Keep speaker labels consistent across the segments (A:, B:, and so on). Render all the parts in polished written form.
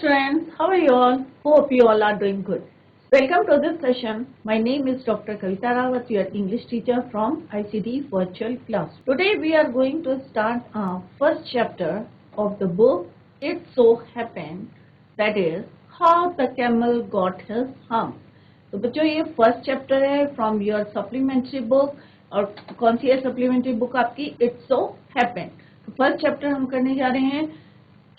A: students, how are you all? Hope you all are doing good. Welcome to this session. My name is Dr. Kavita Rawat, your English teacher from ICT Virtual Class. Today we are going to start our first chapter of the book It So Happened, that is How the Camel Got His Hump. तो बच्चों ये first chapter है from your supplementary book. और कौन सी है supplementary book आपकी? It's so happened. तो first chapter हम करने जा रहे हैं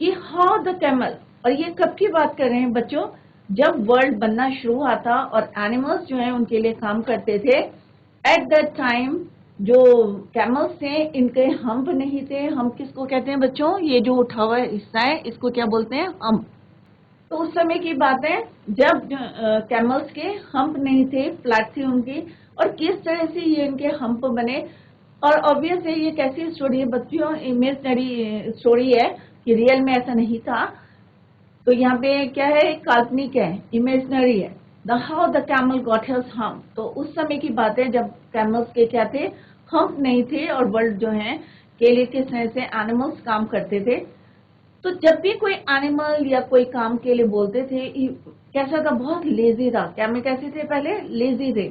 A: कि हाउ द कैमल। और ये कब की बात कर रहे हैं बच्चों? जब वर्ल्ड बनना शुरू हुआ था और एनिमल्स जो हैं उनके लिए काम करते थे। एट दैट टाइम जो कैमल्स थे इनके हम्प नहीं थे। हम किसको कहते हैं बच्चों? ये जो उठा हुआ हिस्सा है इसको क्या बोलते हैं? हम्प। तो उस समय की बात है जब कैमल्स के हम्प नहीं थे, फ्लैट थी उनकी, और किस तरह से ये इनके हम्प बने। और ऑब्वियस है ये कैसी स्टोरी है बच्चों? इमेजिनरी स्टोरी है कि रियल में ऐसा नहीं था। तो यहाँ पे क्या है? काल्पनिक है, इमेजिनरी है। The how the camel got his hump. तो उस समय की बात है जब कैमल्स के क्या थे? हम्प नहीं थे और वर्ल्ड जो है के लिए किस तरह से एनिमल्स काम करते थे। तो जब भी कोई एनिमल या कोई काम के लिए बोलते थे, कैसा था? बहुत लेजी था। कैमल कैसे थे? पहले लेजी थे।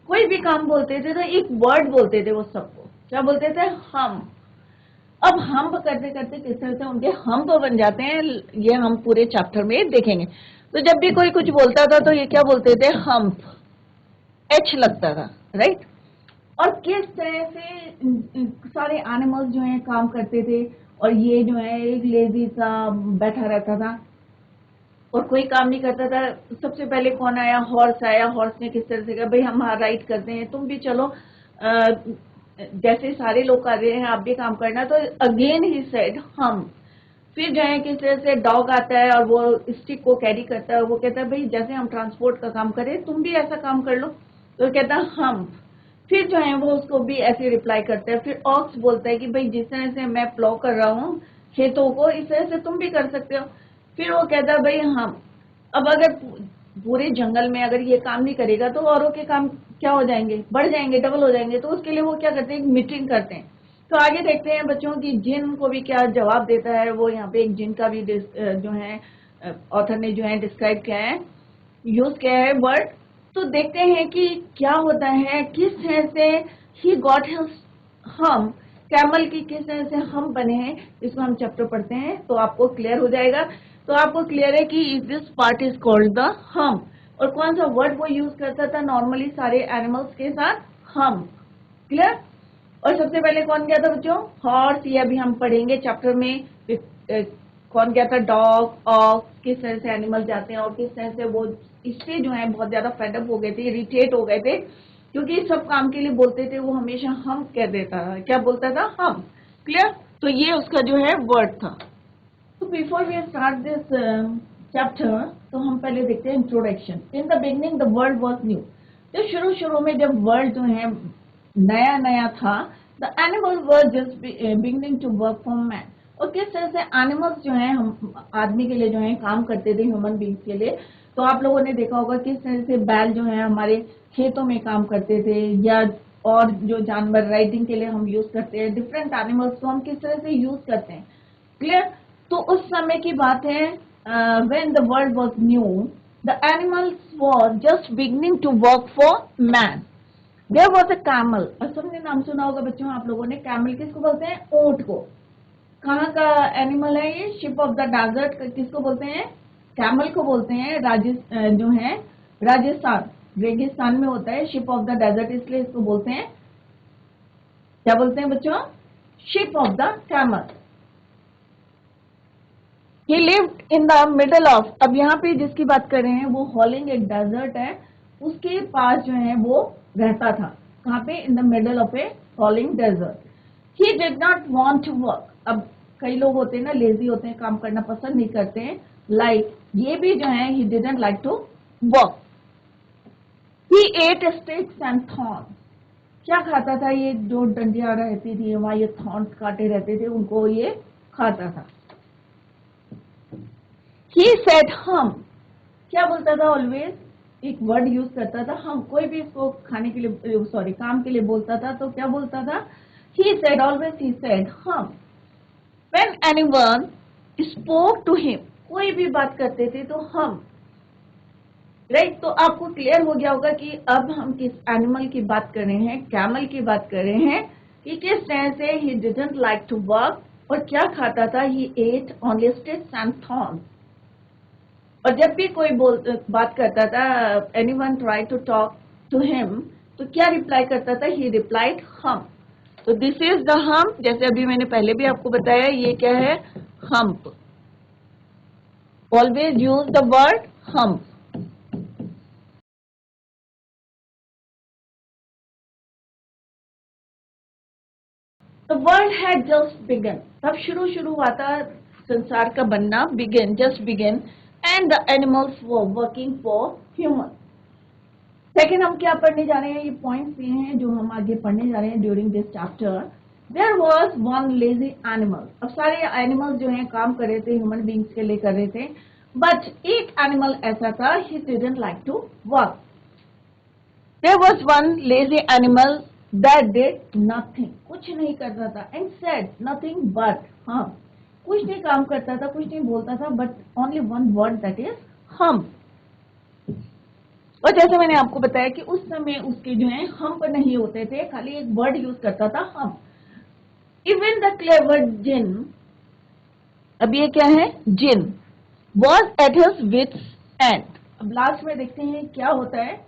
A: कोई भी काम बोलते थे तो एक वर्ड बोलते थे वो सबको। क्या बोलते थे? हम। अब हम्प करते करते किस तरह से उनके हम्प बन जाते हैं ये हम पूरे चैप्टर में देखेंगे। तो जब भी कोई कुछ बोलता था तो ये क्या बोलते थे? हम्प। एच लगता था, राइट। और किस तरह से सारे एनिमल्स जो हैं काम करते थे और ये जो है एक लेजी सा बैठा रहता था और कोई काम नहीं करता था। सबसे पहले कौन आया? हॉर्स आया। हॉर्स ने किस तरह से कहा भाई हम राइड करते हैं, तुम भी चलो, जैसे सारे लोग कर रहे हैं आप भी काम करना। तो अगेन ही सेड हम। फिर जो है किस तरह से डॉग आता है और वो स्टिक को कैरी करता है। वो कहता है भाई जैसे हम ट्रांसपोर्ट का काम करें तुम भी ऐसा काम कर लो। तो कहता है हम। फिर जो है वो उसको भी ऐसे रिप्लाई करता है। फिर ऑक्स बोलता है कि भाई जिस तरह से मैं प्लॉ कर रहा हूँ खेतों को इस तरह से तुम भी कर सकते हो। फिर वो कहता है भाई हम। अब अगर पूरे जंगल में अगर ये काम नहीं करेगा तो औरों के काम क्या हो जाएंगे? बढ़ जाएंगे, डबल हो जाएंगे। तो उसके लिए वो क्या करते हैं? एक मीटिंग करते हैं। तो आगे देखते हैं बच्चों की जिन को भी क्या जवाब देता है। वो यहाँ पे एक जिन का भी जो है ऑथर ने जो है डिस्क्राइब किया है, यूज किया है वर्ड। तो देखते हैं कि क्या होता है, किस तरह से ही गॉट हिज हम, कैमल की किस तरह से हम बने हैं। इसको हम चैप्टर पढ़ते हैं तो आपको क्लियर हो जाएगा। तो आपको क्लियर है कि this part is called the हम। और कौन सा वर्ड वो यूज करता था नॉर्मली सारे एनिमल्स के साथ? हम। क्लियर। और सबसे पहले कौन गया था बच्चों? हॉर्स। ये अभी हम पढ़ेंगे चैप्टर में। कौन गया था? Dog, ox. किस तरह से एनिमल जाते हैं और किस तरह से वो इससे जो है बहुत ज्यादा फेडअप हो गए थे, इरिटेट हो गए थे, क्योंकि सब काम के लिए बोलते थे वो हमेशा हम कह देता था। क्या बोलता था? हम। क्लियर। तो ये उसका जो है वर्ड था। तो before we start this chapter तो हम पहले देखते हैं introduction. In the beginning the world was new. तो शुरू शुरू में जब वर्ल्ड जो है नया नया था, the animals were just beginning to work for man. और किस तरह से एनिमल्स जो है हम आदमी के लिए जो है काम करते थे, ह्यूमन बींग्स के लिए। तो आप लोगों ने देखा होगा किस तरह से बैल जो है हमारे खेतों में काम करते थे, या और जो जानवर राइडिंग के लिए हम यूज करते हैं, डिफरेंट एनिमल्स को हम किस तरह से यूज करते हैं। क्लियर। तो उस समय की बात है when the world was new, the animals were just beginning to work for man. There was a camel. और सबने नाम सुना होगा बच्चों आप लोगों ने। कैमल किसको बोलते हैं? ऊंट को। कहाँ का एनिमल है ये? शिप ऑफ द डेजर्ट किसको बोलते हैं? कैमल को बोलते हैं। जो है राजस्थान रेगिस्तान में होता है शिप ऑफ द डेजर्ट, इसलिए इसको बोलते हैं, क्या बोलते हैं बच्चों? Ship of the camel. He lived in the middle of. अब यहाँ पे जिसकी बात कर रहे हैं वो हॉलिंग एक डेजर्ट है, उसके पास जो है वो रहता था। कहाँ पे? In the middle of a howling desert. He did not want to work. अब कई लोग होते हैं ना, लेजी होते हैं, काम करना पसंद नहीं करते हैं। लाइक ये भी जो है he didn't like to work. He ate sticks and thorns. क्या खाता था ये? जो डंडियां रहती थी वहां ये थॉर्न्स काटे रहते थे, उनको ये खाता था। ही सेड हम। क्या बोलता था? ऑलवेज एक वर्ड यूज करता था हम। कोई भी इसको खाने के लिए सॉरी काम के लिए बोलता था तो क्या बोलता था? He said, always he said humph. When anyone spoke to him. कोई भी बात करते थे तो हम, राइट। तो आपको क्लियर हो गया होगा कि अब हम किस एनिमल की बात कर रहे हैं, कैमल की बात कर रहे हैं, कि किस तरह से he didn't like to work, और क्या खाता था, he ate only sticks and thorns. और जब भी कोई बात करता था, anyone try to talk to him, तो क्या रिप्लाई करता था, ही रिप्लाइड हम। तो दिस इज द हम, जैसे अभी मैंने पहले भी आपको बताया, ये क्या है, hump. Always use the word hump. The world had just begun. तब शुरू हुआ था संसार का बनना, begin, just begin, and the animals were working for humans. Second हम क्या पढ़ने जा रहे हैं, ये पॉइंट्स ये हैं जो हम आगे पढ़ने जा रहे हैं during this chapter. There was one lazy animal. अब सारे एनिमल्स जो हैं काम कर रहे थे, ह्यूमन बींग्स के लिए कर रहे थे, बट एक एनिमल ऐसा था, he didn't like to work. There was one lazy animal that did nothing. कुछ नहीं करता था, and said nothing but, हाँ, कुछ नहीं काम करता था, कुछ नहीं बोलता था, but only one word, that is हम। और जैसे मैंने आपको बताया कि उस समय उसके जो है हम पर नहीं होते थे, खाली एक वर्ड यूज करता था, हम। Even the clever jinn, अब ये क्या है, जिन, was at his wits end। अब लास्ट में देखते हैं क्या होता है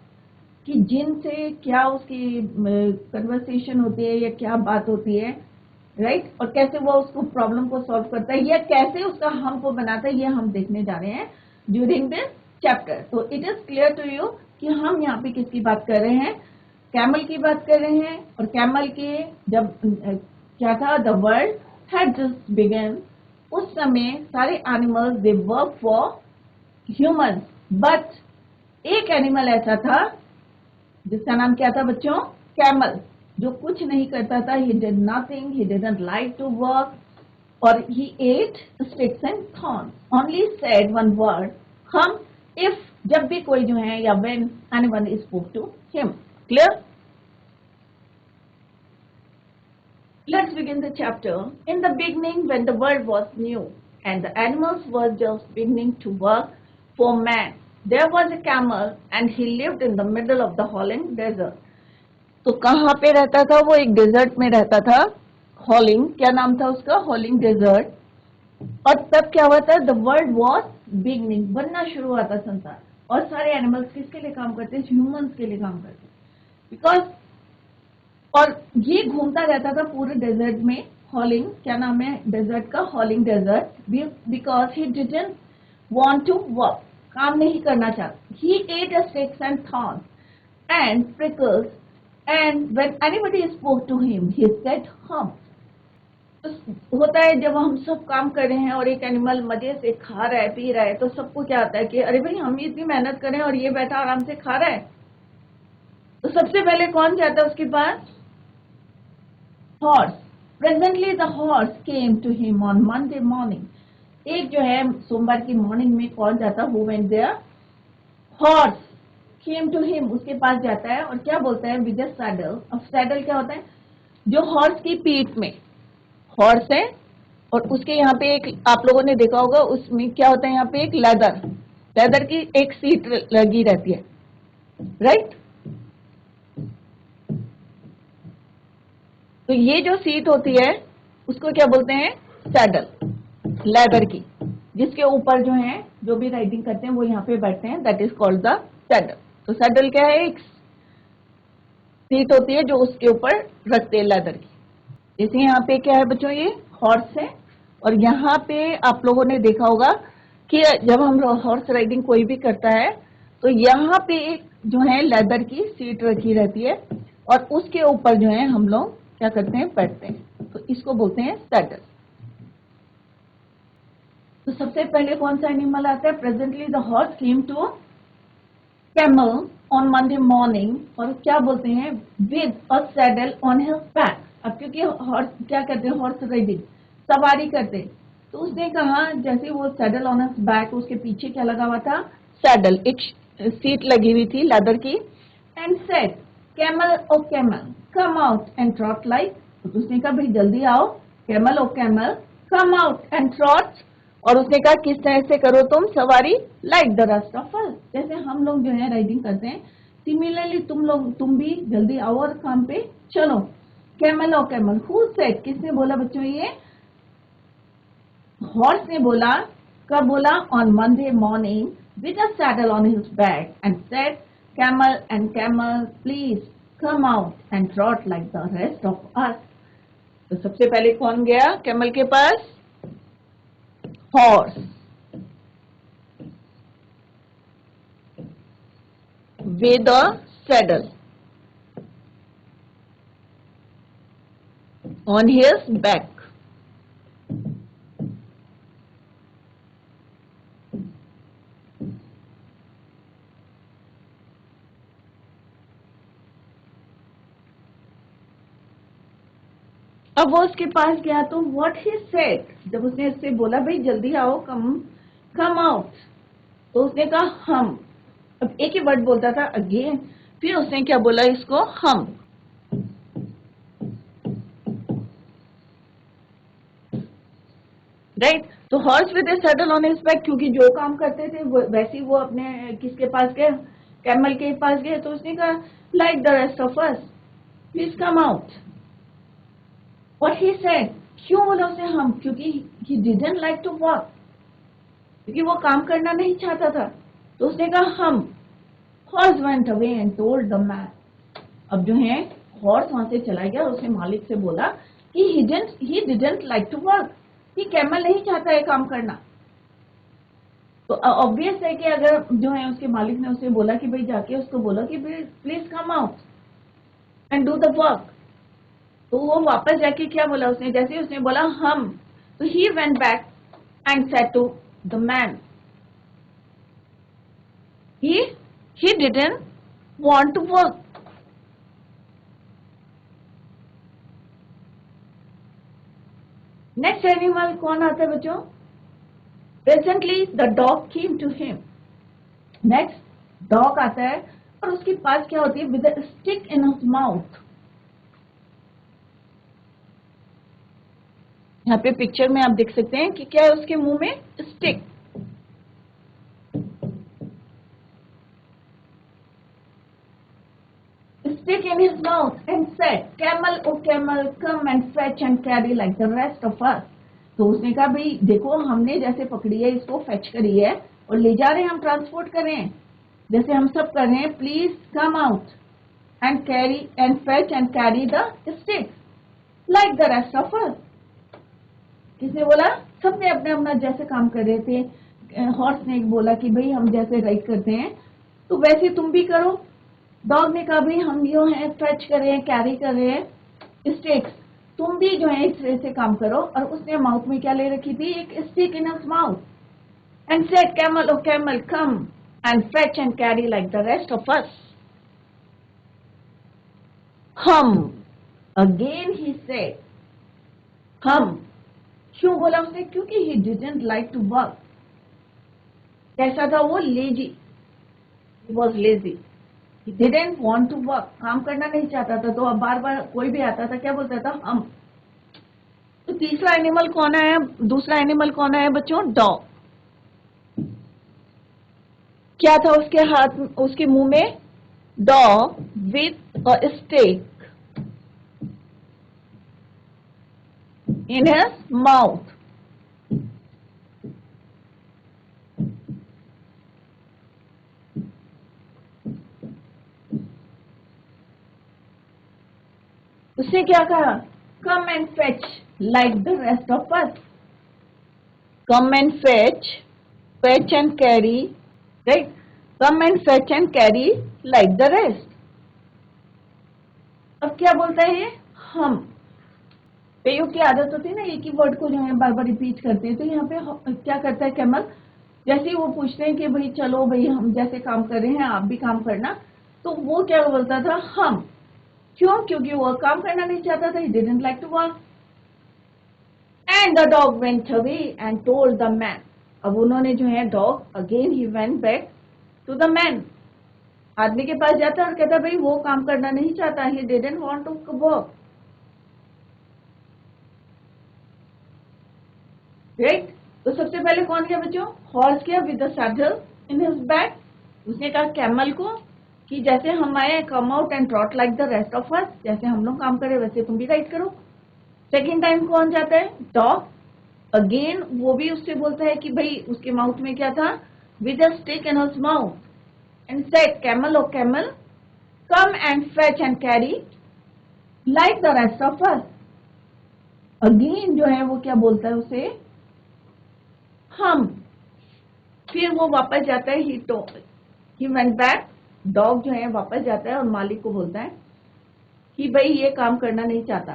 A: कि जिन से क्या उसकी कन्वर्सेशन होती है या क्या बात होती है, राइट, और कैसे वो उसको प्रॉब्लम को सॉल्व करता है या कैसे उसका हम को बनाता है, ये हम देखने जा रहे हैं ड्यूरिंग दिस चैप्टर। तो it is clear to you कि हम यहाँ पे किसकी बात कर रहे हैं, कैमल की बात कर रहे हैं। और कैमल के जब क्या था, the world had just begun, उस समय सारे animals they work for humans, but एक एनिमल ऐसा था जिसका नाम क्या था बच्चों, कैमल, जो कुछ नहीं करता था, he did nothing, he didn't like to work, और he ate sticks and thorns, only said one word, हम, if, जब भी कोई जो है, या when anyone spoke to him. Clear? Let's begin the chapter. In the beginning, when the world was new and the animals were just beginning to work for man, there was a camel and he lived in the middle of the Holland desert. तो कहाँ पे रहता था वो, एक desert में रहता था, हॉलिंग, क्या नाम था उसका, हॉलिंग डेजर्ट। और तब क्या हुआ था, द वर्ल्ड वॉज बिगनिंग, बनना शुरू हुआ था संसार, और सारे एनिमल्स किसके लिए काम करते, ह्यूमंस के लिए काम करते, बिकॉज, और ये घूमता रहता था पूरे डेजर्ट में, हॉलिंग, क्या नाम है डेजर्ट का, howling desert, because he didn't want to work, काम नहीं करना चाहता। He ate sticks and thorns and prickles, and when anybody spoke to him he said humph. तो होता है जब हम सब काम कर रहे हैं और एक एनिमल मजे से खा रहा है, पी रहा है, तो सबको क्या आता है कि अरे भाई हम इतनी मेहनत करें और ये बैठा आराम से खा रहा है। तो सबसे पहले कौन जाता है उसके पास, horse. Presently the horse came to him on Monday morning. एक जो है सोमवार की मॉर्निंग में कौन जाता, who went there, horse came to him, उसके पास जाता है और क्या बोलता है, विद अ सैडल। अब सैडल क्या होता है, जो हॉर्स की पीठ में, हॉर्स है और उसके यहाँ पे एक, आप लोगों ने देखा होगा उसमें क्या होता है, यहाँ पे एक लेदर की एक सीट लगी रहती है, राइट। तो ये जो सीट होती है उसको क्या बोलते हैं, सैडल, लेदर की, जिसके ऊपर जो है जो भी राइडिंग करते हैं वो यहाँ पे बैठते हैं, that is called the saddle. तो सैडल क्या है, एक सीट होती है जो उसके ऊपर रखते हैं लेदर की। जैसे यहाँ पे क्या है बच्चों, ये हॉर्स है, और यहाँ पे आप लोगों ने देखा होगा कि जब हम हॉर्स राइडिंग कोई भी करता है तो यहाँ पे एक जो है लेदर की सीट रखी रहती है और उसके ऊपर जो है हम लोग क्या करते हैं, बैठते हैं, तो इसको बोलते हैं सैडल। तो सबसे पहले कौन सा एनिमल आता है, presently the horse came to camel on Monday morning, और क्या बोलते हैं, with a saddle on his back. अब क्योंकि हॉर्स क्या करते हैं, हॉर्स राइडिंग, सवारी करते, तो उसने कहा जैसे वो सैडल ऑन हिज बैक, उसके पीछे क्या लगा हुआ था, सैडल, एक सीट लगी हुई थी लेदर की, and said camel O camel come out and trot like. तो उसने कहा भाई जल्दी आओ, camel O camel come out and trot और उसने कहा किस तरह से करो तुम सवारी, like the rest of us, जैसे हम लोग जो है राइडिंग करते हैं, सिमिलरली तुम भी जल्दी आओ और काम पे चलो। कैमल और कैमल, हु सेड, किसने बोला बच्चों ये, हॉर्स ने बोला, कब बोला, on Monday morning with a saddle on his back and said camel and camel please come out and trot like the rest of अस। तो सबसे पहले कौन गया कैमल के पास, horse, with a saddle on his back. अब वो उसके पास गया तो व्हाट ही सेड, जब उसने इससे बोला भाई जल्दी आओ, कम आउट, तो उसने कहा हम, अब एक ही वर्ड बोलता था अगेन, फिर उसने क्या बोला इसको, हम, राइट। तो horse with A saddle on his back, क्योंकि जो काम करते थे वैसे ही वो अपने किसके पास गए, कैमल के पास गए, तो उसने कहा like the rest of us please come out. What he said, क्यों बोला उसे हम, क्योंकि he didn't like to walk, क्योंकि वो काम करना नहीं चाहता था, तो उसने कहा हम। Horse went away and told the man, अब जो है हॉर्स वहां से चला गया और उसने मालिक से बोला कि he didn't like to work, कि कैमल नहीं चाहता है काम करना। तो ऑब्वियस है कि अगर जो है उसके मालिक ने उसे बोला कि भाई जाके उसको बोला कि please come out and do the work, तो वो वापस जाके क्या बोला उसने, जैसे ही उसने बोला हम, तो he went back and said to the man he didn't want to work. Next animal कौन आता है बच्चों, presently the dog came to him, next dog आता है और उसके पास क्या होती है, with a stick in his mouth. यहाँ पे पिक्चर में आप देख सकते हैं कि क्या है उसके मुंह में, stick. Stick in his mouth and said, "Camel, oh camel, come and fetch and carry like the rest of us." तो उसने कहा भाई देखो हमने जैसे पकड़ी है इसको फेच करी है और ले जा रहे हैं, हम ट्रांसपोर्ट कर रहे हैं जैसे हम सब कर रहे हैं, please come out and carry and fetch and carry the stick like the rest of अस। किसने बोला, सबने अपने अपना जैसे काम कर रहे थे। हॉर्स ने बोला कि भाई हम जैसे राइड करते हैं तो वैसे तुम भी करो। डॉग ने कहा भाई हम जो है स्ट्रेच कर रहे हैं, कैरी कर रहे हैं स्टिक्स, तुम भी जो है इस तरह से काम करो। और उसने माउथ में क्या ले रखी थी, एक stick in his mouth and said camel, O camel, come and fetch and carry like the rest of us. Humph, again he said humph, क्यों बोला उसने, क्योंकि he didn't like to work. कैसा था वो, lazy, he was lazy, he didn't want to work, काम करना नहीं चाहता था। तो अब बार बार कोई भी आता था क्या बोलता था, हम। तो तीसरा एनिमल कौन है, दूसरा एनिमल कौन है बच्चों, डॉग। क्या था उसके हाथ, उसके मुंह में, dog with a stick in his mouth. उसने क्या कहा, कम and fetch like the rest of us, come and fetch and carry, right, come and fetch and carry like the rest. अब क्या बोलता है ये, हम। कईयों की आदत होती है ना एक ही वर्ड को जो है बार बार रिपीट करते हैं, तो यहाँ पे क्या करता है कैमल, जैसे ही वो पूछते हैं कि भाई चलो भाई हम जैसे काम कर रहे हैं आप भी काम करना, तो वो क्या बोलता था, हम। क्यों, क्योंकि वो काम करना नहीं चाहता था, he didn't like to work. And the dog went away and told the man. अब उन्होंने जो है dog, again he went back to the man, आदमी के पास जाता है और कहता भाई वो काम करना नहीं चाहता, he didn't want to work, right. तो सबसे पहले कौन किया बच्चों? हॉर्स किया with the saddle in his back. उसने कहा कैमल को कि जैसे हम आए, come out and trot like the rest of us, जैसे हम लोग काम करें वैसे तुम भी राइड करो। सेकेंड टाइम कौन जाता है? डॉग। अगेन वो भी उससे बोलता है कि भाई उसके माउथ में क्या था? With a stick in his mouth and said camel, O camel, come and fetch and carry like the rest of us. Again जो है वो क्या बोलता है उसे? हम। फिर वो वापस जाता है, ही वेंट बैक। डॉग जो है वापस जाता है और मालिक को बोलता है कि भाई ये काम करना नहीं चाहता।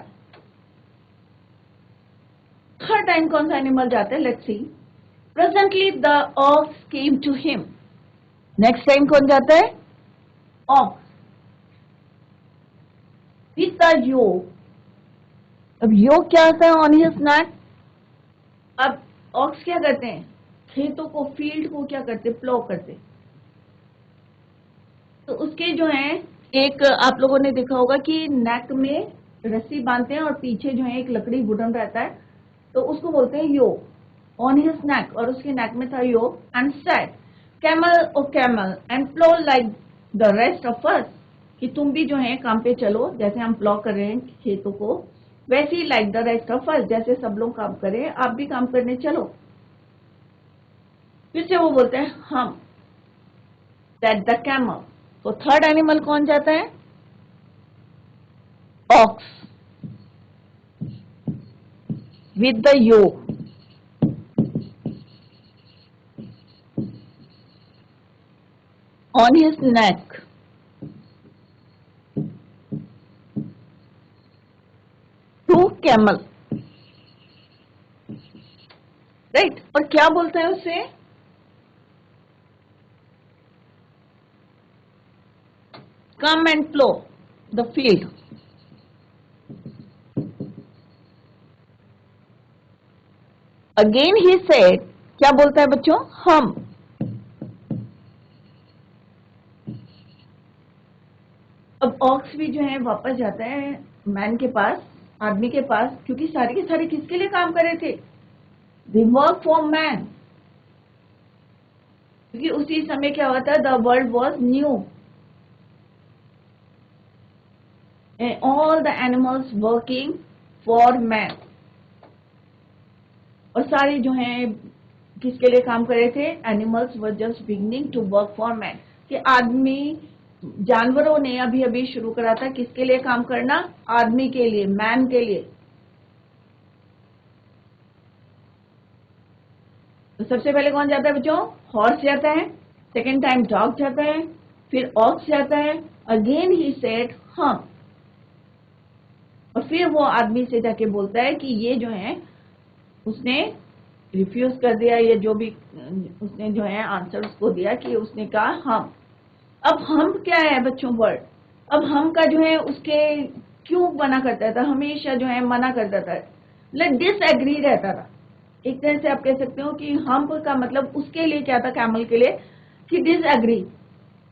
A: थर्ड टाइम कौन सा एनिमल जाता है? Let's see. Presently the ox came to him. Next time कौन जाता है? Ox with the yoke. अब योक क्या आता है? On his neck. अब ऑक्स क्या करते हैं? खेतों को, फील्ड को क्या करते? प्लो करते। तो उसके जो है एक, आप लोगों ने देखा होगा कि नेक में रस्सी बांधते हैं और पीछे जो है एक लकड़ी वुडन रहता है, तो उसको बोलते हैं योक। ऑन हिज नेक, और उसके नेक में था yoke. And said camel, O camel, and plough like the rest of us, कि तुम भी जो है काम पे चलो, जैसे हम प्लॉ कर रहे हैं खेतों को वैसे ही, like the rest of us, जैसे सब लोग काम कर रहे हैं आप भी काम करने चलो। फिर से वो बोलते हैं हम, दैट द कैमल। तो थर्ड एनिमल कौन जाता है? Ox with the yoke on his neck to camel, right. और क्या बोलता है उससे? Come and plough the field. Again he said, क्या बोलता है बच्चों? हम। अब ऑक्स भी जो है वापस जाता है मैन के पास, आदमी के पास, क्योंकि सारे के सारे किसके लिए काम कर रहे थे? दे वर्क फॉर मैन। क्योंकि उसी समय क्या हुआ था? The world was new, all the animals working for man. और सारे जो हैं किसके लिए काम कर रहे थे? Animals were just beginning to work for man. कि आदमी, जानवरों ने अभी अभी शुरू करा था किसके लिए काम करना? आदमी के लिए, मैन के लिए। तो सबसे पहले कौन जाता है बच्चों? हॉर्स जाता है। सेकेंड टाइम डॉग जाता है। फिर ऑक्स जाता है। अगेन ही सेड हम। और फिर वो आदमी से जाके बोलता है कि ये जो है, उसने रिफ्यूज कर दिया, ये जो भी उसने जो है आंसर उसको दिया, कि उसने कहा हम। अब हम क्या है बच्चों? वर्ड। अब हम का जो है उसके क्यों मना करता था? हमेशा जो है मना करता था, डिसएग्री रहता था। एक तरह से आप कह सकते हो कि हम का मतलब उसके लिए क्या था? कैमल के लिए, कि डिसएग्री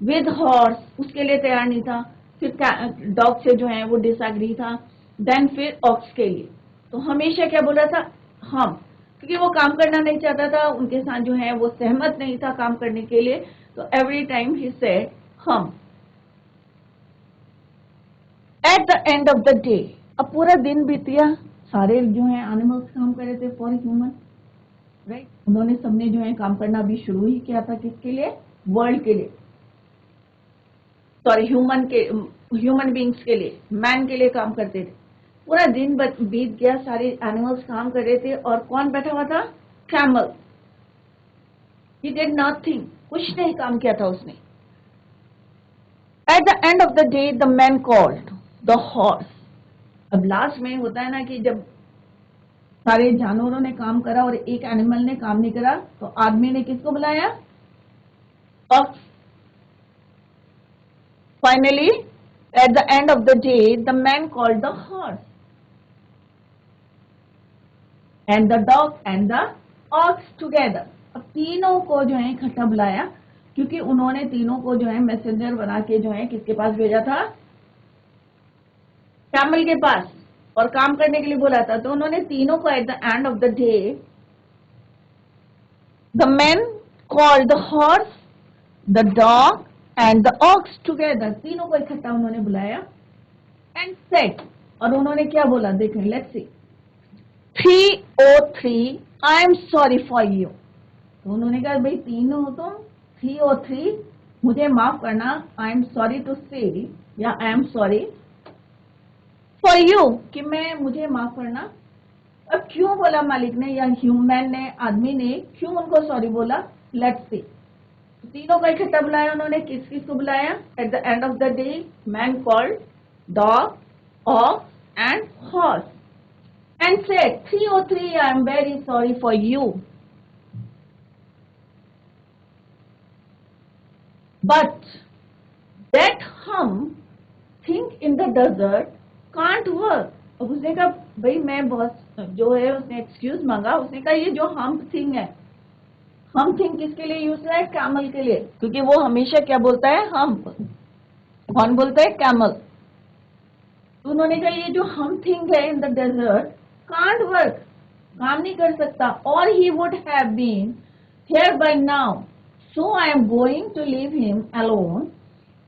A: विद हॉर्स, उसके लिए तैयार नहीं था। फिर डॉग से जो है वो डिसएग्री था। देन फिर ऑक्स के लिए तो हमेशा क्या बोल रहा था? हम। क्योंकि वो काम करना नहीं चाहता था, उनके साथ जो है वो सहमत नहीं था काम करने के लिए, तो एवरी टाइम ही सेड हम। Eight the end of the day, अब पूरा दिन बीत गया, सारे जो है एनिमल्स काम कर रहे थे फॉर ह्यूमन, राइट। उन्होंने सबने जो है काम करना अभी शुरू ही किया था, किसके लिए? वर्ल्ड के लिए, सॉरी ह्यूमन बींग्स के लिए, मैन के लिए काम करते थे। पूरा दिन बीत गया, सारे एनिमल्स काम कर रहे थे, और कौन बैठा हुआ था? कैमल। ही डिड नथिंग, कुछ नहीं काम किया था उसने। Eight the end of the day the man called the horse. अब लास्ट में होता है ना कि जब सारे जानवरों ने काम करा और एक एनिमल ने काम नहीं करा, तो आदमी ने किसको बुलाया? Ox. Finally at the end of the day the man called the horse and the dog and the ox together. अब तीनों को जो है इकट्ठा बुलाया, क्योंकि उन्होंने तीनों को जो है मैसेंजर बना के जो है किसके पास भेजा था? कैमल के पास, और काम करने के लिए बोला था। तो उन्होंने तीनों को eight the end of the day the man called the horse, the dog and the ox together, तीनों को इकट्ठा उन्होंने बुलाया एंड सेड, और उन्होंने क्या बोला देखें, let's see, 303 I am sorry for you. तो उन्होंने कहा भाई तीनों हो तुम, 303 मुझे माफ करना, आई एम सॉरी टू से, या I am sorry for you, कि मैं, मुझे माफ करना। अब क्यों बोला मालिक ने या ह्यूमन ने, आदमी ने क्यों उनको सॉरी बोला, लेट्स सी। तीनों को इकट्ठा बुलाया उन्होंने, किस किस को बुलाया, at the end of the day man called dog, ox and horse and said, 303, I am very sorry for you. But that hum thing in the desert can't work. अब उसने कहा भाई मैं बहुत जो है, उसने एक्सक्यूज मांगा, उसने कहा ये जो हम थिंग है, हम थिंग किसके लिए यूज है, कैमल के लिए, क्योंकि वो हमेशा क्या बोलता है, हम, कौन बोलता है, कैमल। तो उन्होंने कहा ये जो हम थिंग है in the desert can't work, काम नहीं कर सकता, or he would have been here by now. So I am going to leave him alone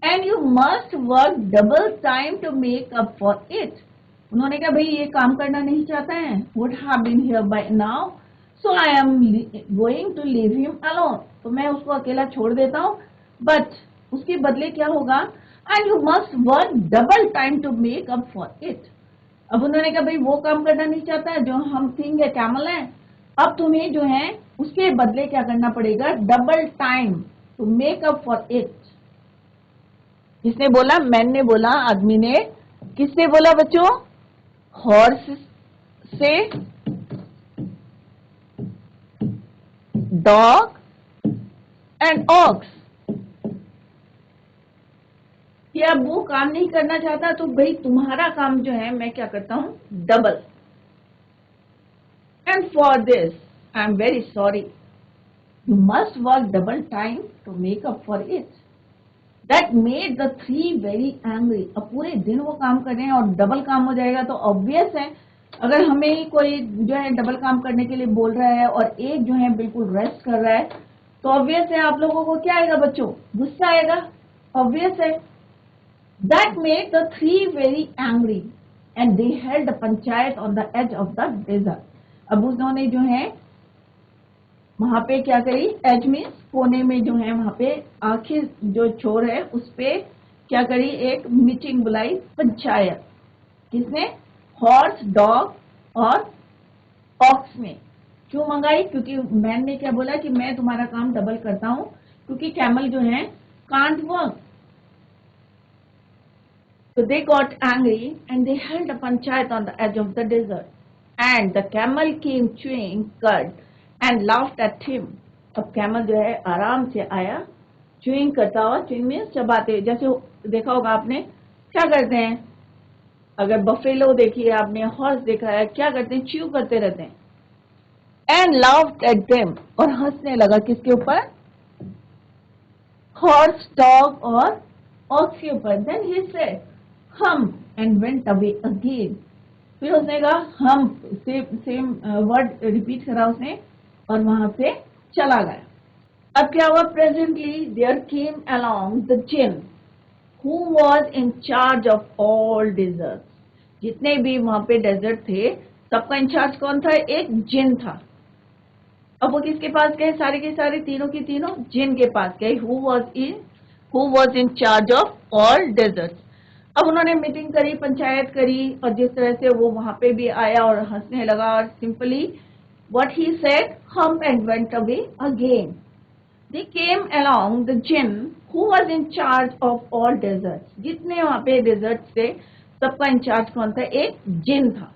A: and you must work double time to make up for it. उन्होंने कहा भाई ये काम करना नहीं चाहता है, would have been here by now, so I am going to leave him alone. तो मैं उसको अकेला छोड़ देता हूँ, but उसके बदले क्या होगा, and you must work double time to make up for it. अब उन्होंने कहा भाई वो काम करना नहीं चाहता है जो हम थिंग है, कैमल है, अब तुम्हें जो है उसके बदले क्या करना पड़ेगा, double time to make up for it. किसने बोला, मैन ने बोला, आदमी ने। किसने बोला बच्चों, हॉर्स से, डॉग एंड ऑक्स। कि अब वो काम नहीं करना चाहता तो भाई तुम्हारा काम जो है मैं क्या करता हूं, double. And for this I am very sorry, you must work double time to make up for it. That made the three very angry. अब पूरे दिन वो काम कर रहे हैं और डबल काम हो जाएगा तो ऑब्वियस है, अगर हमें कोई जो है डबल काम करने के लिए बोल रहा है और एक जो है बिल्कुल रेस्ट कर रहा है, तो ऑब्वियस है आप लोगों को क्या आएगा बच्चों, गुस्सा आएगा, ऑब्वियस है। That made the three very angry and they held a panchayat on the edge of the desert. अब उन्होंने जो है वहां पे क्या करी, एज में कोने में जो है वहां पे आखिर जो छोर है उस पे क्या करी, एक मीटिंग बुलाई, पंचायत। किसने, हॉर्स, डॉग और ऑक्स ने। क्यों मंगाई, क्योंकि मैन ने क्या बोला कि मैं तुम्हारा काम डबल करता हूं, क्योंकि कैमल जो है can't work. So they got angry and they held a panchayat on the edge of the desert. And the camel came chewing cud and laughed at him. अब कैमल जो है आराम से आया, च्यूइंग करता हुआ, च्यूइंग में चबाते, जैसे देखा होगा आपने, क्या करते हैं, अगर बफेलो देखिए आपने, हॉर्स देखा है, क्या करते हैं, च्यू करते रहते हैं। एंड लाफ्ड एट देम, और हंसने लगा, किसके ऊपर, हॉर्स, डॉग और ऑक्स के ऊपर। Then he said humph and went away again. फिर उसने कहा हम, सेम वर्ड रिपीट करा उसने और वहां से चला गया। अब क्या हुआ, presently there came along the djinn who was in charge of all desert. जितने भी वहां पे डेजर्ट थे सबका इंचार्ज कौन था, एक जिन था। अब वो किसके पास गए, सारे के सारे, तीनों की तीनों जिन के पास गए, who was in charge of all desert. अब उन्होंने मीटिंग करी, पंचायत करी, और जिस तरह से वो वहां पे भी आया और हंसने लगा, और simply what he said, humph and went away again. They came along the djinn who was in charge of all deserts. जितने वहां पे डेजर्ट्स थे सबका इंचार्ज कौन था, एक जिन था।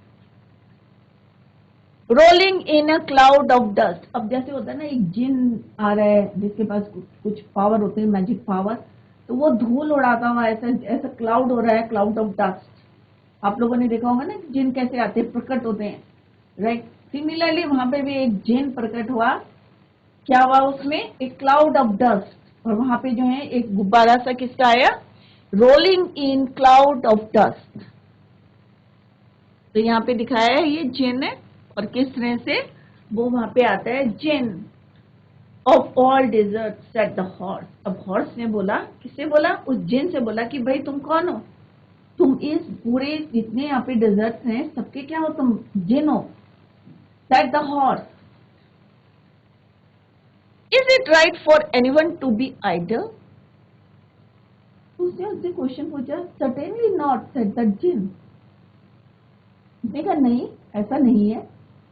A: Rolling in a cloud of dust. अब जैसे होता है ना, एक जिन आ रहा है जिसके पास कुछ पावर होते हैं, मैजिक पावर, तो वो धूल उड़ाता हुआ ऐसा ऐसा क्लाउड हो रहा है, क्लाउड ऑफ डस्ट। आप लोगों ने देखा होगा ना जिन कैसे आते हैं, प्रकट होते हैं, राइट। सिमिलरली वहां पे भी एक जिन प्रकट हुआ, क्या हुआ उसमें, एक क्लाउड ऑफ डस्ट, और वहां पे जो है एक गुब्बारा सा किसका आया, rolling in cloud of dust. तो यहाँ पे दिखाया है ये जिन है, और किस तरह से वो वहां पे आता है, jinn. Of all desert said the horse. अब हॉर्स ने बोला, किससे बोला? उस जिन से बोला कि भाई तुम कौन हो? तुम इस पूरे जितने यहाँ पे डेजर्ट हैं सबके क्या हो? तुम जिन हो। Said the horse, is it right for anyone to be idle? उसने उससे क्वेश्चन पूछा। Certainly not said the djinn. उसने कहा नहीं, ऐसा नहीं है।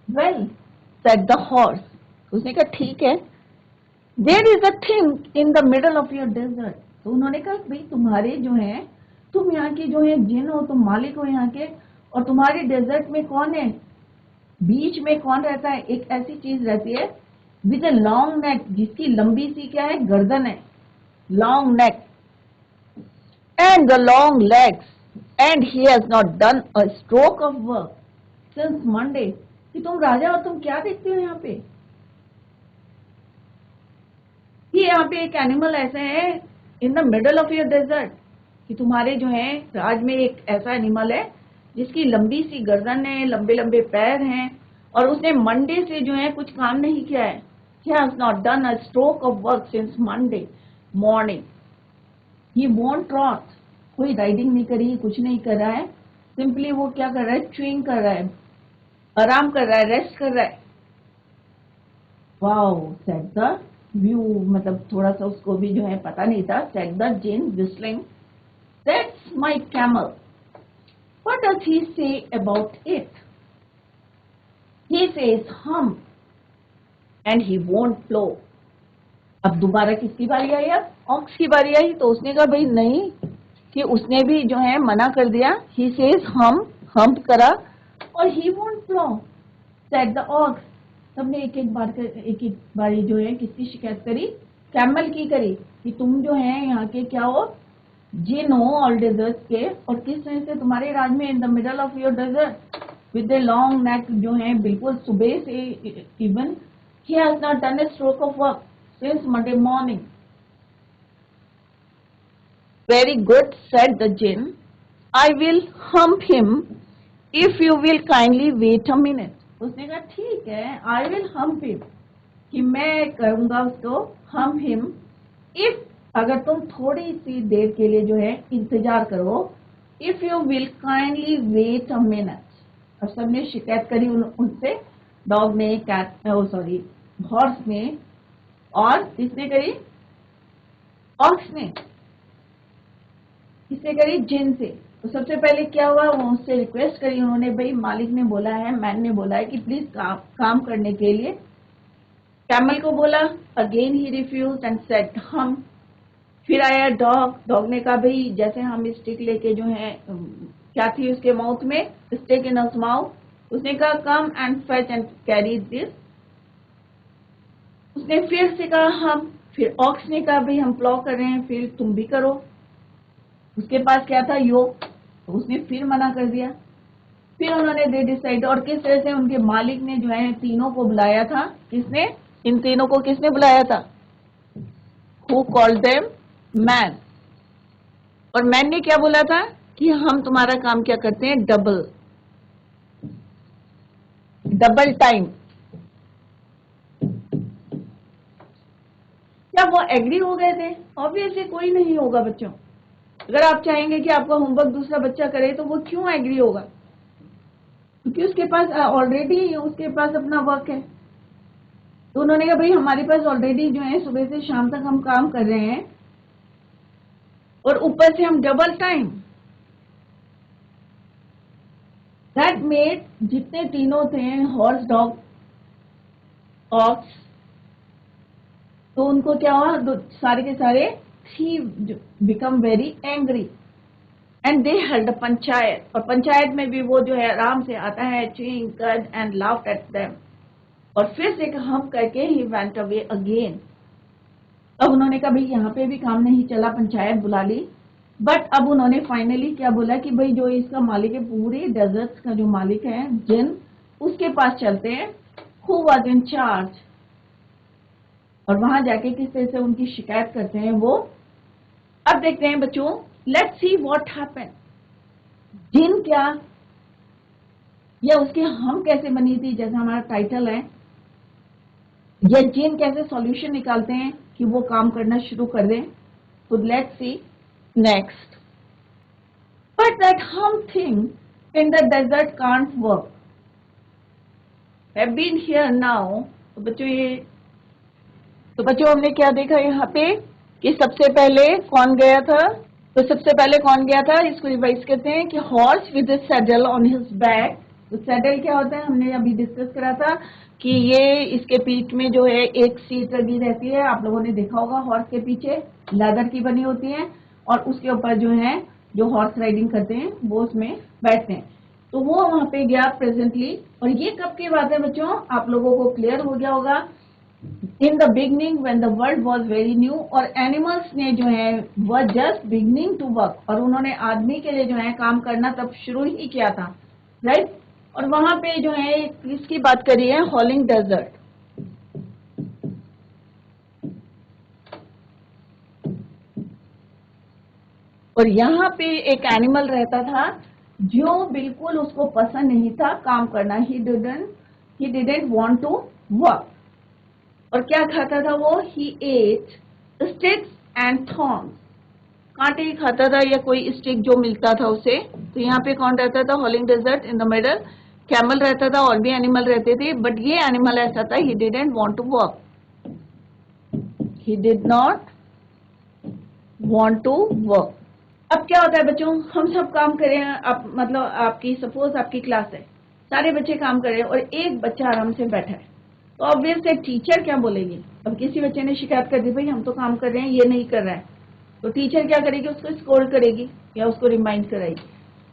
A: वेल सेड द हॉर्स, उसने कहा ठीक है। There is a thing in the middle of your desert. तो उन्होंने कहा भाई तुम्हारे जो है, तुम यहाँ के जो है जिन हो, तुम मालिक हो यहाँ के, और तुम्हारे डेजर्ट में कौन है? बीच में कौन रहता है? एक ऐसी चीज रहती है विद अ लॉन्ग नेक, जिसकी लंबी सी क्या है? गर्दन है, long neck, and the long legs, and he has not done a stroke of work since Monday. कि तुम राजा हो, तुम क्या देखते हो यहाँ पे? कि यहाँ पे एक एनिमल ऐसे है in the middle of your desert, कि तुम्हारे जो है राज में एक ऐसा एनिमल है जिसकी लंबी सी गर्दन है, लंबे लंबे पैर हैं, और उसने मंडे से जो है कुछ काम नहीं किया है। He has not done a stroke of work since Monday morning. He won't trot. कोई राइडिंग नहीं करी, कुछ नहीं कर रहा है। सिंपली वो क्या कर रहा है? च्यूइंग कर रहा है, आराम कर रहा है, रेस्ट कर रहा है। वाओ सेड द व्यू, मतलब थोड़ा सा उसको भी जो है पता नहीं था। Said the djinn whistling, that's my camel. What does he say about it? He says hum and he won't flow. अब दोबारा किसकी बारी आई? अब ऑक्स की बारी आई। तो उसने कहा भाई नहीं, कि उसने भी जो है मना कर दिया। ही सेज हम करा, और he won't flow said the ox. सबने एक एक बारी जो है किसकी शिकायत करी? कैमल की करी, कि तुम जो है यहाँ के क्या हो? जिन हो ऑल डेजर्ट के, और किस तरह से तुम्हारे राज में in the middle of your desert with a long neck, जो है बिल्कुल सुबह से even he has not done a stroke of work since Monday morning. Very good, said the jinn. I will hump him if you will kindly wait a minute. उसने कहा ठीक है, I will hump him, कि मैं करूंगा उसको hump him if, अगर तुम थोड़ी सी देर के लिए जो है इंतजार करो, if you will kindly wait a minute. अब सबने शिकायत करी उनसे, डॉग ने, कैट, हॉर्स ने, और किसने करी? ऑक्स ने। किसने करी? जिन से। तो सबसे पहले क्या हुआ? वो उससे रिक्वेस्ट करी उन्होंने, भाई मालिक ने बोला है, मैन ने बोला है कि प्लीज काम करने के लिए। कैमल को बोला, again he refuse and said humph. फिर आया डॉग ने कहा भाई जैसे हम स्टिक लेके जो है, क्या थी उसके माउथ में? Stick in his mouth. उसने कहा कम and fetch and carry this. उसने फिर से कहा हम। फिर ऑक्स ने कहा भाई हम प्लॉ कर रहे हैं, फिर तुम भी करो। उसके पास क्या था? योक। तो उसने फिर मना कर दिया। फिर उन्होंने दे डिसाइड, और किस तरह से उनके मालिक ने जो है तीनों को बुलाया था। किसने? इन तीनों को किसने बुलाया था? Who called them? मैन। और मैन ने क्या बोला था? कि हम तुम्हारा काम क्या करते हैं? Double time. क्या वो एग्री हो गए थे? ऑब्वियसली कोई नहीं होगा बच्चों। अगर आप चाहेंगे कि आपका होमवर्क दूसरा बच्चा करे, तो वो क्यों एग्री होगा? क्योंकि उसके पास ऑलरेडी उसके पास अपना वर्क है। तो उन्होंने कहा भाई हमारे पास ऑलरेडी जो है सुबह से शाम तक हम काम कर रहे हैं, और ऊपर से हम डबल टाइम। दैट मेड, जितने तीनों थे, हॉर्स, डॉग, ऑक्स, तो उनको क्या हुआ? सारे के सारे he become very angry, and they held a panchayat. और पंचायत में भी वो जो है आराम से आता है, चीइंग कड एंड लाफ्ड एट देम। और फिर से हम करके ही वेंट अवे अगेन। अब उन्होंने कहा भाई यहाँ पे भी काम नहीं चला, पंचायत बुला ली। बट अब उन्होंने फाइनली क्या बोला कि भाई जो इसका मालिक है, पूरे डेजर्ट का जो मालिक है जिन, उसके पास चलते हैं। हु वाज इन चार्ज, और वहां जाके किस तरह से उनकी शिकायत करते हैं वो। अब देखते हैं बच्चों, लेट्स सी व्हाट हैपेंड। जिन क्या, या उसके हम कैसे बनी थी, जैसा हमारा टाइटल है, ये जीन कैसे सॉल्यूशन निकालते हैं कि वो काम करना शुरू कर दें. So let's see next. But that hum thing in the desert can't work. Have been here now. तो बच्चों हमने क्या देखा यहाँ पे कि सबसे पहले कौन गया था. तो सबसे पहले कौन गया था, इसको रिवाइज करते हैं कि horse with saddle on his back. तो सैडल क्या होता है, हमने अभी डिस्कस करा था कि ये इसके पीठ में जो है एक सीट लगी रहती है. आप लोगों ने देखा होगा हॉर्स के पीछे लेदर की बनी होती है और उसके ऊपर जो है जो हॉर्स राइडिंग करते हैं वो उसमें बैठते हैं. तो वो वहां पे गया प्रेजेंटली. और ये कब की बात है बच्चों, आप लोगों को क्लियर हो गया होगा. इन the beginning when the world was very new, और एनिमल्स ने जो है वह जस्ट बिगनिंग टू वर्क, और उन्होंने आदमी के लिए जो है काम करना तब शुरू ही किया था, राइट. और वहां पे जो है किसकी बात करी है, हॉलिंग डेजर्ट. और यहाँ पे एक एनिमल रहता था जो बिल्कुल उसको पसंद नहीं था काम करना. He didn't want to work. और क्या खाता था वो, he ate sticks and thorns. कांटे ही खाता था या कोई स्टिक जो मिलता था उसे. तो यहाँ पे कौन रहता था, howling desert. In the middle camel रहता था, और भी एनिमल रहते थे, बट ये एनिमल ऐसा था, he didn't want to work. He did not want to work. अब क्या होता है बच्चों, हम सब काम कर रहे हैं. आप मतलब आपकी सपोज आपकी क्लास है, सारे बच्चे काम कर रहे हैं और एक बच्चा आराम से बैठा है. तो ऑब्वियसली टीचर क्या बोलेगी. अब किसी बच्चे ने शिकायत कर दी, भाई हम तो काम कर रहे हैं ये नहीं कर रहा है, तो टीचर क्या करेगी, उसको स्कोल्ड करेगी या उसको रिमाइंड कराएगी.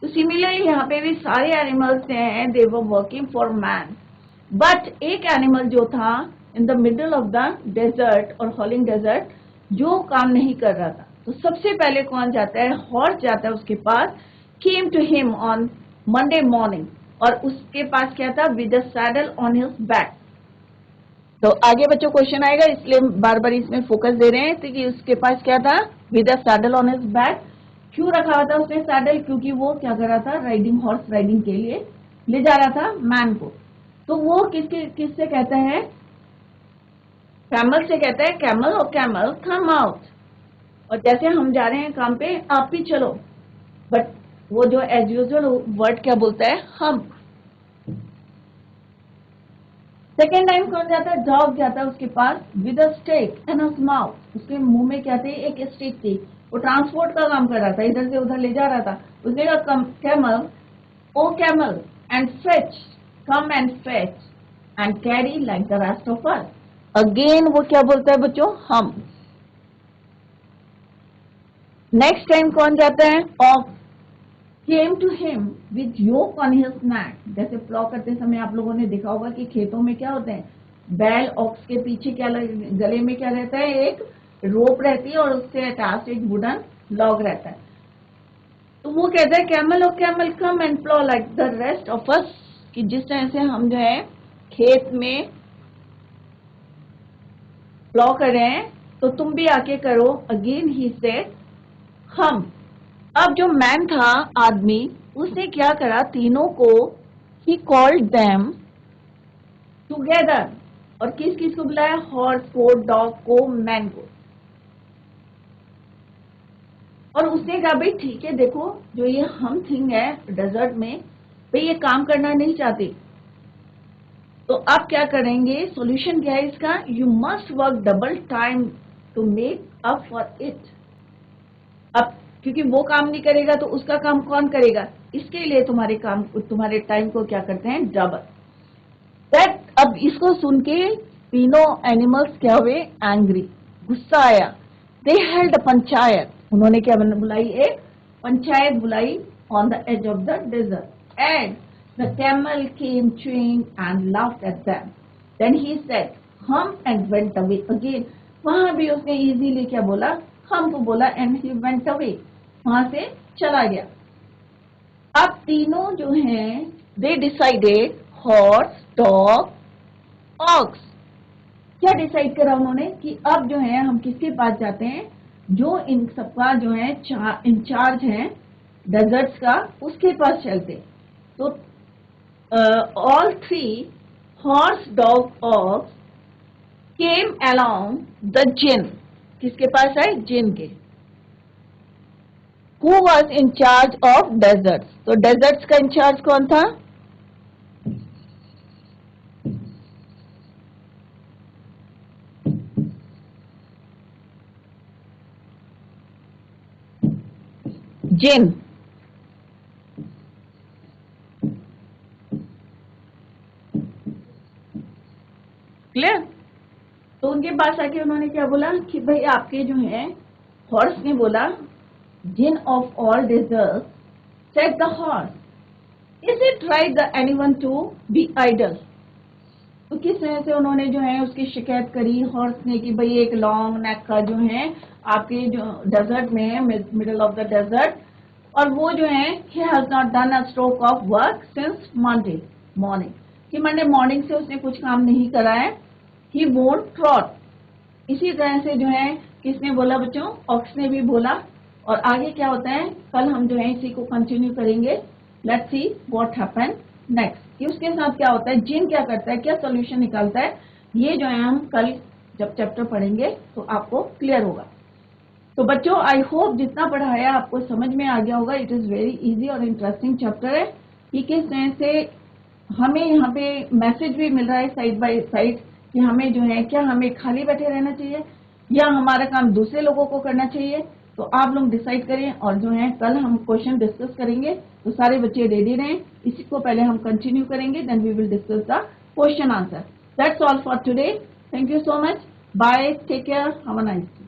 A: तो सिमिलरली यहाँ पे भी सारे एनिमल्स हैं, they were working for man. But एक एनिमल जो था in the middle of the desert और हॉलिंग डेजर्ट, जो काम नहीं कर रहा था. तो सबसे पहले कौन जाता है, हॉर्स जाता है उसके पास. Came to him on Monday morning, और उसके पास क्या था, with the saddle on his back. तो आगे बच्चों क्वेश्चन आएगा, इसलिए बार बार इसमें फोकस दे रहे हैं. तो कि उसके पास क्या था, with a saddle on his back. क्यों रखा हुआ था उसने सैडल, क्योंकि वो क्या कर रहा था, राइडिंग, हॉर्स राइडिंग के लिए ले जा रहा था मैन को. तो वो किससे कहता है, कैमल से कहता है, कैमल और कैमल कम आउट. और जैसे हम जा रहे हैं काम पे, आप भी चलो. बट वो जो एज यूजुअल वर्ड क्या बोलता है, हम. सेकेंड टाइम कौन जाता है, डॉग जाता है उसके पास with a stick and his mouth. उसके मुंह में क्या थी, एक स्टिक थी. वो ट्रांसपोर्ट का काम कर रहा था, इधर से उधर ले जा रहा था. उसने कहा, camel, O camel, and fetch, come and fetch and carry like the rest of us. Again वो क्या बोलता है बच्चों, हम. नेक्स्ट टाइम कौन जाता है, of came to him with yoke on his neck. जैसे प्लॉ करते समय आप लोगों ने देखा होगा कि खेतों में क्या होते हैं, बैल, ऑक्स के पीछे क्या गले में क्या रहता है, एक रोप रहती है और उससे अटैच एक वुडन लॉग रहता है. तो वो कहता है, कैमल और camel come and plough like the rest of us, कि जिस तरह से हम जो है खेत में प्लॉ कर रहे हैं तो तुम भी आके करो. अगेन ही सेड, हम. अब जो मैन था, आदमी, उसने क्या करा, तीनों को ही कॉल्ड देम टुगेदर. और किस किस को बुलाया, हॉर्स को, डॉग को, मैन को. और उसने कहा, भाई ठीक है, देखो जो ये हम थिंग है डेजर्ट में, भाई ये काम करना नहीं चाहती, तो अब क्या करेंगे, सॉल्यूशन क्या है इसका, you must work double time to make up for it. अब क्योंकि वो काम नहीं करेगा तो उसका काम कौन करेगा, इसके लिए तुम्हारे टाइम को क्या करते हैं, डबल. दैट. अब इसको सुन के तीनों एनिमल्स क्या हुए, एंग्री, गुस्सा आया. They held a panchayat. उन्होंने क्या बुलाई, एक पंचायत बुलाई on the edge of the desert. And the camel came chewing and laughed at them. Then he said, humph, and went away again. वहां भी उसने इजीली क्या बोला, हम को बोला, एंड ही वेंट अवे, वहां से चला गया. अब तीनों जो हैं, they decided, horse, dog, ox, क्या डिसाइड करा उन्होंने कि अब जो है हम किसके पास जाते हैं, जो इन सबका जो है इंचार्ज है डेजर्ट्स का, उसके पास चलते. तो all three, horse, dog, ox, came along the jinn. किसके पास आए? जिन के. Who was in charge of deserts? तो deserts का इंचार्ज कौन था? जिन. क्लियर? तो उनके पास आके उन्होंने क्या बोला कि भाई आपके जो है हॉर्स ने बोला, jinn of all desert said the horse, is it right the anyone to be idle? तो किस तरह से उन्होंने जो है उसकी शिकायत करी हॉर्स ने कि भाई एक लॉन्ग नेक का जो है आपके जो डेजर्ट में है, मिडल ऑफ द डेजर्ट, और वो जो है ही has not done a stroke of work since Monday morning, कि मंडे मॉर्निंग से उसने कुछ काम नहीं करा है. He won't trout. इसी तरह से जो है किसने बोला बच्चों? ऑक्स ने भी बोला. और आगे क्या होता है कल हम जो है इसी को कंटिन्यू करेंगे. Let's see what happen next, कि उसके साथ क्या होता है, जिन क्या करता है, क्या सोल्यूशन निकालता है, ये जो है हम कल जब चैप्टर पढ़ेंगे तो आपको क्लियर होगा. तो बच्चों आई होप जितना पढ़ाया आपको समझ में आ गया होगा. इट इज वेरी इजी और इंटरेस्टिंग चैप्टर है. कि किस तरह से हमें यहाँ पे मैसेज भी मिल रहा है साइड बाय साइड कि हमें जो है क्या हमें खाली बैठे रहना चाहिए या हमारा काम दूसरे लोगों को करना चाहिए. तो आप लोग डिसाइड करें और जो है कल हम क्वेश्चन डिस्कस करेंगे. तो सारे बच्चे रेडी रहें. इसी को पहले हम कंटिन्यू करेंगे, then we will discuss the question answer. That's all for today. Thank you so much. Bye. Take care. Have a nice day.